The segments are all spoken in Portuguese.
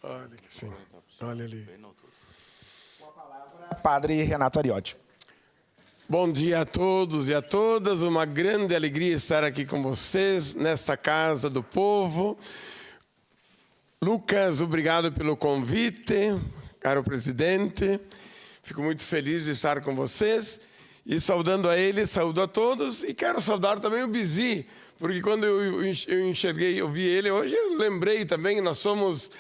Olha que sim. Olha ali. Com a palavra, Padre Renato Ariotti. Bom dia a todos e a todas. Uma grande alegria estar aqui com vocês nesta casa do povo. Lucas, obrigado pelo convite, caro presidente. Fico muito feliz de estar com vocês. E saudando a ele, saúdo a todos. E quero saudar também o Bizi, porque quando eu enxerguei, eu vi ele, hoje eu lembrei também, nós somos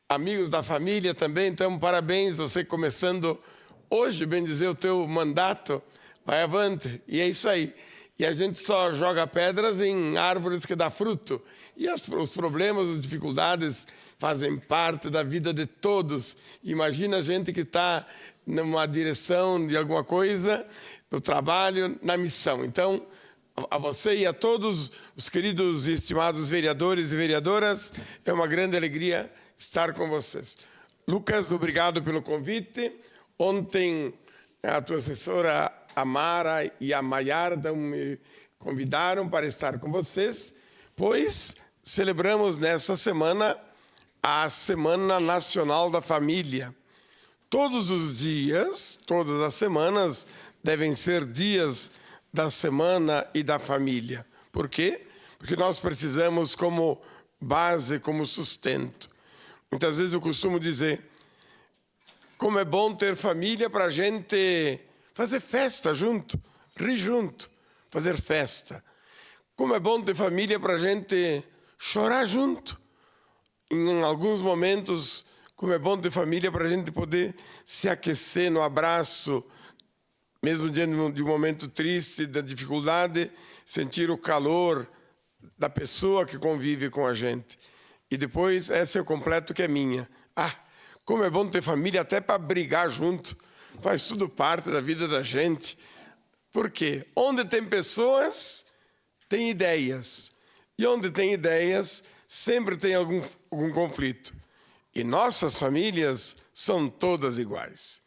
amigos da família também. Então, parabéns, você começando hoje, bem dizer, o teu mandato. Vai avante. E é isso aí. E a gente só joga pedras em árvores que dá fruto. E os problemas, as dificuldades fazem parte da vida de todos. Imagina a gente que está numa direção de alguma coisa, no trabalho, na missão. Então, a você e a todos os queridos e estimados vereadores e vereadoras, é uma grande alegria estar com vocês. Lucas, obrigado pelo convite. Ontem, a tua assessora a Mara e a Mayarda me convidaram para estar com vocês, pois celebramos nessa semana a Semana Nacional da Família. Todos os dias, todas as semanas, devem ser dias da semana e da família. Por quê? Porque nós precisamos como base, como sustento. Muitas vezes eu costumo dizer, como é bom ter família para a gente fazer festa junto, rir junto, fazer festa. Como é bom ter família para a gente chorar junto. Em alguns momentos, como é bom ter família para a gente poder se aquecer no abraço, mesmo diante de um momento triste, da dificuldade, sentir o calor da pessoa que convive com a gente. E depois, essa eu completo que é minha. Como é bom ter família até para brigar junto. Faz tudo parte da vida da gente. Por quê? Onde tem pessoas, tem ideias. E onde tem ideias, sempre tem algum conflito. E nossas famílias são todas iguais.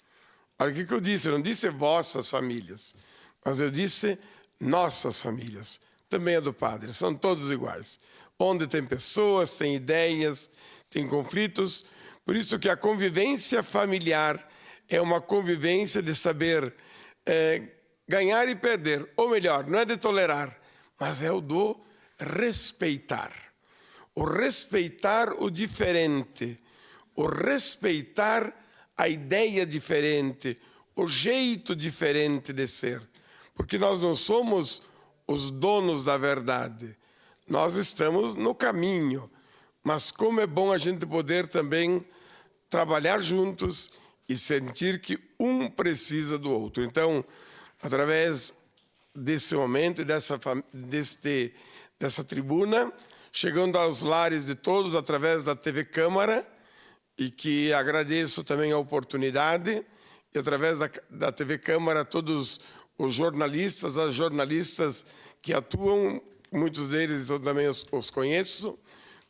Olha o que eu disse. Eu não disse vossas famílias, mas eu disse nossas famílias. Também é do Padre. São todos iguais. Onde tem pessoas, tem ideias, tem conflitos. Por isso que a convivência familiar é uma convivência de saber ganhar e perder. Ou melhor, não é de tolerar, mas é o do respeitar. O respeitar o diferente. O respeitar a ideia diferente. O jeito diferente de ser. Porque nós não somos os donos da verdade. Nós estamos no caminho. Mas como é bom a gente poder também trabalhar juntos e sentir que um precisa do outro. Então, através desse momento e dessa tribuna, chegando aos lares de todos através da TV Câmara, e que agradeço também a oportunidade, e através da TV Câmara, todos os jornalistas, as jornalistas que atuam, muitos deles eu também os conheço,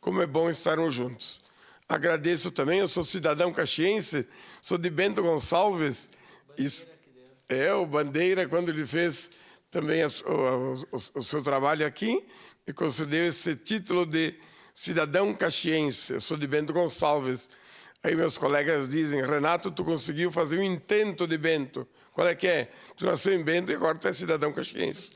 como é bom estarmos juntos. Agradeço também, eu sou cidadão caxiense, sou de Bento Gonçalves. O Bandeira, quando ele fez também o seu trabalho aqui, me concedeu esse título de cidadão caxiense. Eu sou de Bento Gonçalves. Aí meus colegas dizem, Renato, tu conseguiu fazer um intento de Bento. Qual é que é? Tu nasceu em Bento e agora tu é cidadão caxiense.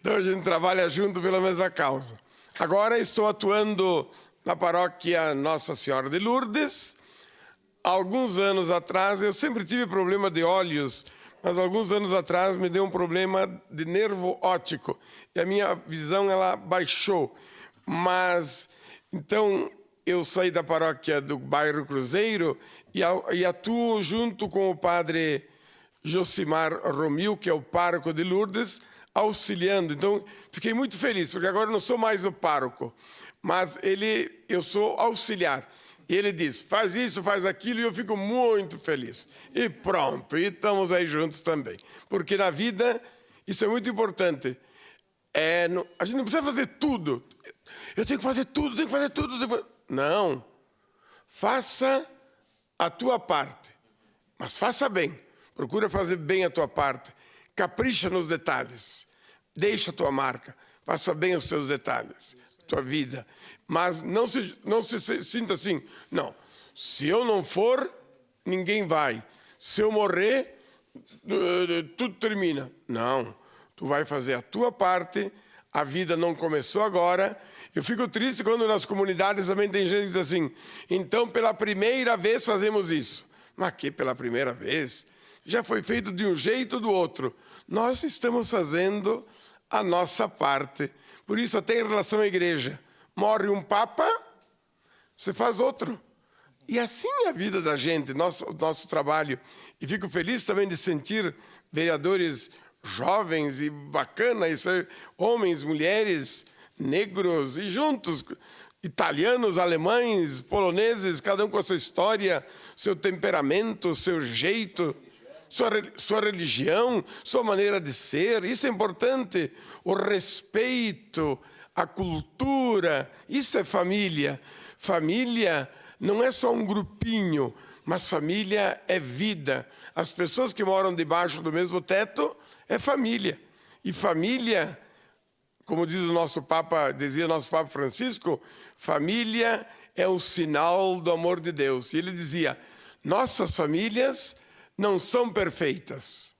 Então a gente trabalha junto pela mesma causa. Agora estou atuando na paróquia Nossa Senhora de Lourdes. Alguns anos atrás, eu sempre tive problema de olhos, mas alguns anos atrás me deu um problema de nervo óptico. E a minha visão, ela baixou. Mas, então, eu saí da paróquia do bairro Cruzeiro e atuo junto com o padre Josimar Romil, que é o pároco de Lourdes, auxiliando. Então, fiquei muito feliz, porque agora eu não sou mais o pároco, mas eu sou auxiliar. E ele diz, faz isso, faz aquilo, e eu fico muito feliz. E pronto, e estamos aí juntos também. Porque na vida, isso é muito importante. A gente não precisa fazer tudo. Eu tenho que fazer tudo, tenho que fazer tudo. Não. Faça a tua parte, mas faça bem. Procura fazer bem a tua parte. Capricha nos detalhes. Deixa a tua marca. faça bem os seus detalhes, tua vida. Mas não se sinta assim, não, se eu não for, ninguém vai. Se eu morrer, tudo termina. Não, tu vai fazer a tua parte, a vida não começou agora. Eu fico triste quando nas comunidades também tem gente que diz assim, então pela primeira vez fazemos isso. Mas que pela primeira vez? Já foi feito de um jeito ou do outro. Nós estamos fazendo a nossa parte. Por isso, até em relação à igreja, morre um papa, você faz outro. E assim é a vida da gente, nosso trabalho. E fico feliz também de sentir vereadores jovens e bacanas, homens, mulheres, negros e juntos, italianos, alemães, poloneses, cada um com a sua história, seu temperamento, seu jeito, sua religião, sua maneira de ser. Isso é importante. O respeito, a cultura, isso é família. Família não é só um grupinho, mas família é vida. As pessoas que moram debaixo do mesmo teto é família. E família, como diz o nosso Papa, dizia o nosso Papa Francisco, família é o sinal do amor de Deus. E ele dizia, nossas famílias não são perfeitas.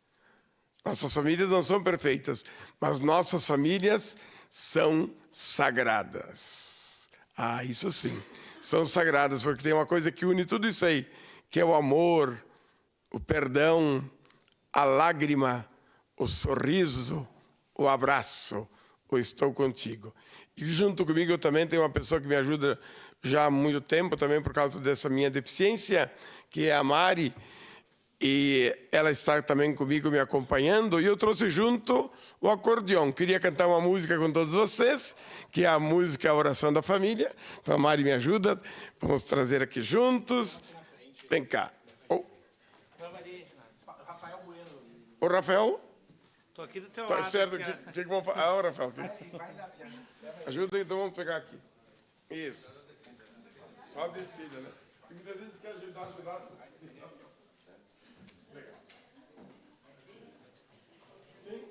Nossas famílias não são perfeitas, mas nossas famílias são sagradas. Ah, isso sim, são sagradas, porque tem uma coisa que une tudo isso aí, que é o amor, o perdão, a lágrima, o sorriso, o abraço, o estou contigo. E junto comigo eu também tenho uma pessoa que me ajuda já há muito tempo, também por causa dessa minha deficiência, que é a Mari, e ela está também comigo me acompanhando, e eu trouxe junto o acordeão. Queria cantar uma música com todos vocês, que é a música A Oração da Família. Então a Mari me ajuda, vamos trazer aqui juntos. Vem cá. O Rafael? Estou aqui do teu Tá lado. certo, que vamos fazer? Ah, o Rafael. Ajuda, então vamos pegar aqui. Isso. Só a descida, né? Tem muita gente que quer ajudar. Sim?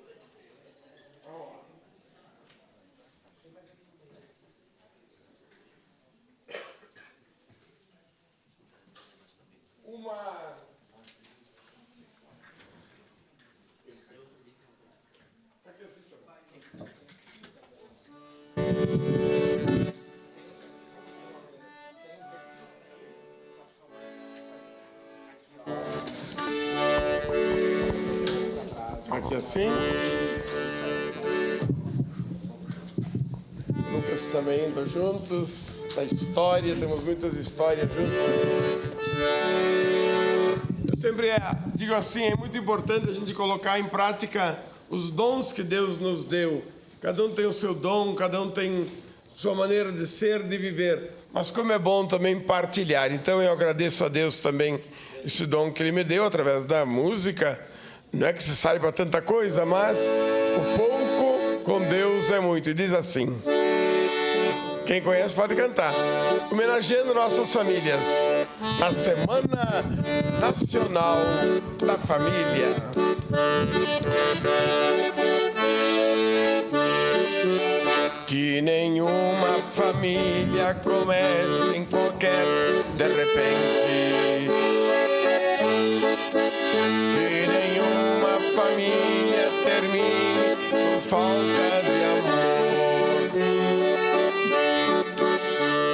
Vamos lá. Aqui assim também. Aqui assim. Lucas também indo juntos. Da história, temos muitas histórias juntos. Eu sempre digo assim, é muito importante a gente colocar em prática os dons que Deus nos deu. Cada um tem o seu dom, cada um tem sua maneira de ser, de viver. Mas como é bom também partilhar. Então eu agradeço a Deus também esse dom que Ele me deu através da música. Não é que se saiba tanta coisa, mas o pouco com Deus é muito. E diz assim, quem conhece pode cantar. Homenageando nossas famílias na Semana Nacional da Família. Que nenhuma família comece em qualquer de repente. Que nenhuma família termine por falta de amor.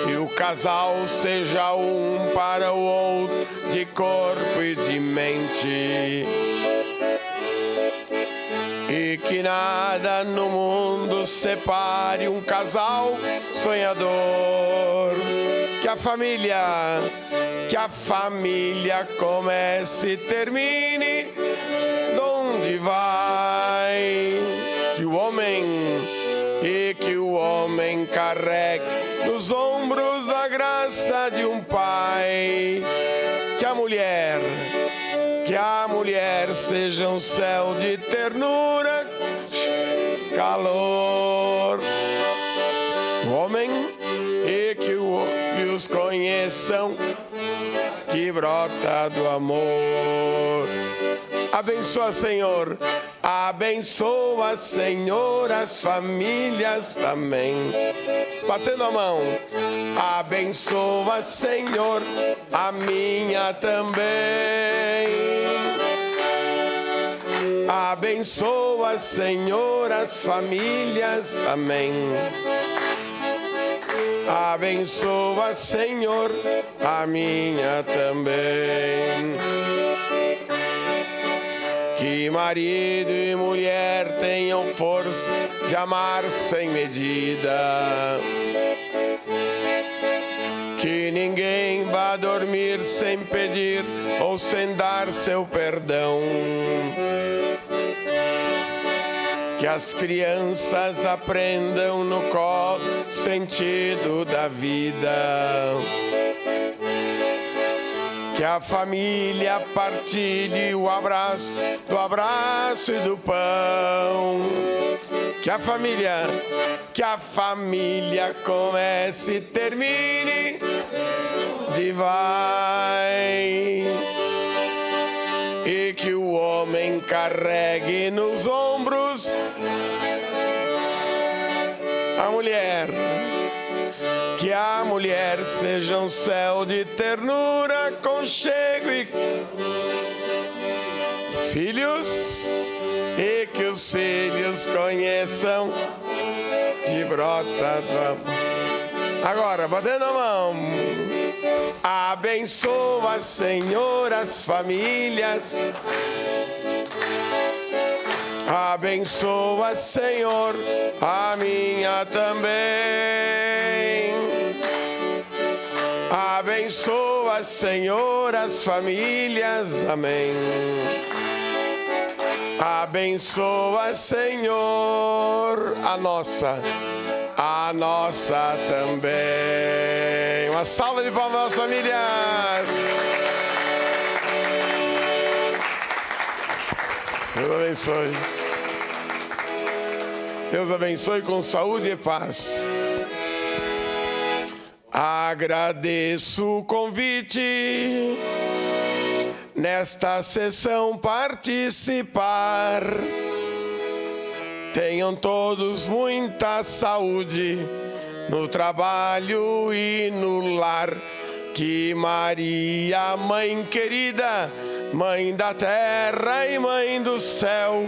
Que o casal seja um para o outro, de corpo e de mente. E que nada no mundo separe um casal sonhador. Que a família comece e termine donde vai. Que o homem carregue nos ombros a graça de um pai. Que a mulher seja um céu de ternura, calor. O homem e que os conheçam, que brota do amor. Abençoa, Senhor, Abençoa, Senhor, as famílias, amém. Batendo a mão. Abençoa, Senhor, a minha também. Abençoa, Senhor, as famílias, amém. Abençoa, Senhor, a minha também. Que marido e mulher tenham força de amar sem medida. Que ninguém vá dormir sem pedir ou sem dar seu perdão. Que as crianças aprendam no colo o sentido da vida. Que a família partilhe o abraço, do abraço e do pão. Que a família comece e termine de vai. E que o homem carregue nos ombros a mulher. Que a mulher seja um céu de ternura, conchego e filhos, e que os filhos conheçam que brota do amor. Agora, batendo a mão. Abençoa, Senhor, as famílias. Abençoa, Senhor, a minha também. Abençoa, Senhor, as famílias, amém. Abençoa, Senhor, a nossa também. Uma salva de palmas às famílias. Deus abençoe. Deus abençoe com saúde e paz. Agradeço o convite nesta sessão participar. Tenham todos muita saúde no trabalho e no lar. Que Maria, Mãe querida, Mãe da terra e Mãe do céu,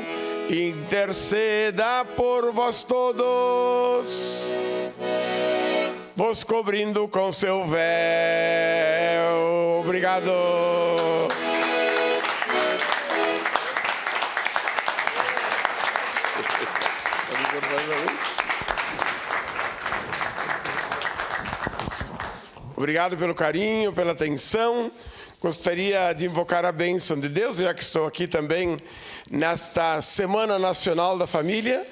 interceda por vós todos, vos cobrindo com seu véu. Obrigado. Obrigado pelo carinho, pela atenção. Gostaria de invocar a bênção de Deus, já que estou aqui também nesta Semana Nacional da Família.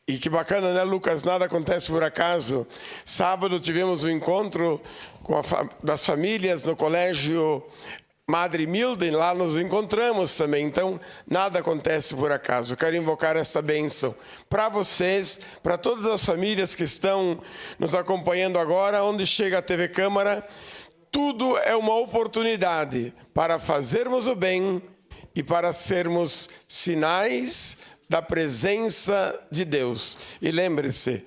E que bacana, né, Lucas? Nada acontece por acaso. Sábado tivemos um encontro das famílias no Colégio Madre Milden, lá nos encontramos também. Então, nada acontece por acaso. Eu quero invocar essa bênção para vocês, para todas as famílias que estão nos acompanhando agora, onde chega a TV Câmara. Tudo é uma oportunidade para fazermos o bem e para sermos sinais da presença de Deus. E lembre-se,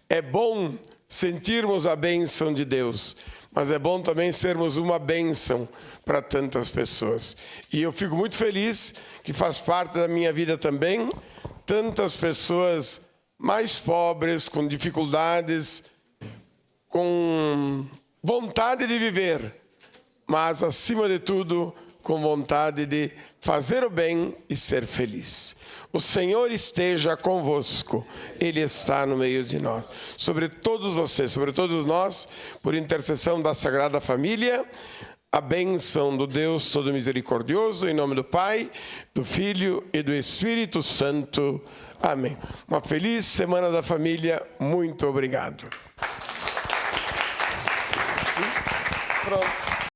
é bom sentirmos a bênção de Deus, mas é bom também sermos uma bênção para tantas pessoas. E eu fico muito feliz que faz parte da minha vida também, tantas pessoas mais pobres, com dificuldades, com vontade de viver, mas acima de tudo, com vontade de fazer o bem e ser feliz. O Senhor esteja convosco, Ele está no meio de nós. Sobre todos vocês, sobre todos nós, por intercessão da Sagrada Família, a bênção do Deus Todo Misericordioso, em nome do Pai, do Filho e do Espírito Santo. Amém. Uma feliz Semana da Família. Muito obrigado. Pronto.